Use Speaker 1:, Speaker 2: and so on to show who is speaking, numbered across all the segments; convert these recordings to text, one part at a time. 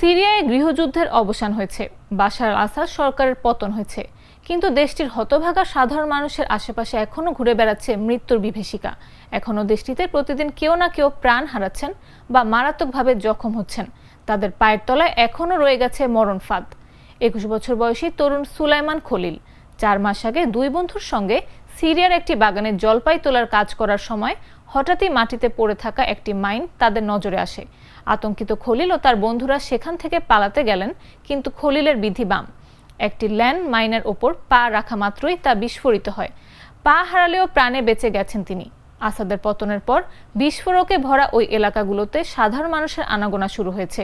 Speaker 1: সিরিয়ায় গৃহযুদ্ধের অবসান হয়েছে, বাশার আল আসাদ সরকারের পতন হয়েছে, কিন্তু দেশটির হতভাগা সাধারণ মানুষের আশেপাশে এখনো ঘুরে বেড়াচ্ছে মৃত্যুর বিভীষিকা। এখনো দেশটিতে প্রতিদিন কেউ না কেউ প্রাণ হারাচ্ছেন বা মারাত্মকভাবে জখম হচ্ছেন। তাদের পায়ের তলায় এখনো রয়ে গেছে মরণ ফাঁদ। 21 বছর বয়সী তরুণ সুলাইমান খলিল 4 মাস আগে দুই বন্ধুর সঙ্গে সিরিয়ার একটি বাগানে জলপাই তোলার কাজ করার সময় হঠাৎই মাটিতে পড়ে থাকা একটি মাইন তাদের নজরে আসে। আতঙ্কিত খলিল ও তার বন্ধুরা সেখান থেকে পালাতে গেলেন, কিন্তু খলিলের বিধি বাম। একটি ল্যান্ড মাইনের ওপর পা রাখা মাত্রই তা বিস্ফোরিত হয়। পা হারালেও প্রাণে বেঁচে গেছেন তিনি। আসাদের পতনের পর বিস্ফোরকে ভরা ওই এলাকাগুলোতে সাধারণ মানুষের আনাগোনা শুরু হয়েছে।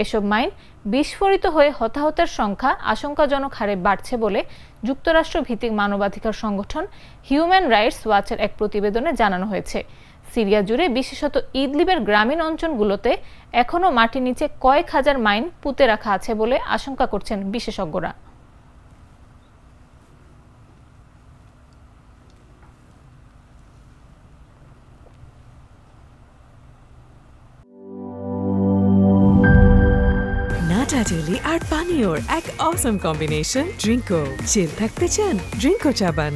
Speaker 1: এসব মাইন বিস্ফোরিত হয়ে হতাহতের সংখ্যা আশঙ্কাজনক হারে বাড়ছে বলে যুক্তরাষ্ট্র ভিত্তিক মানবাধিকার সংগঠন হিউম্যান রাইটস ওয়াচের এক প্রতিবেদনে জানানো হয়েছে। সিরিয়া জুড়ে বিশেষত ইদলিবের গ্রামীণ অঞ্চলগুলোতে এখনও মাটির নিচে কয়েক হাজার মাইন পুঁতে রাখা আছে বলে আশঙ্কা করছেন বিশেষজ্ঞরা।
Speaker 2: নাটা ডেইলি আর পানীয়র এক অসম কম্বিনেশন ড্রিঙ্কো। চিল থাকতে চান? ড্রিঙ্কো চাবান।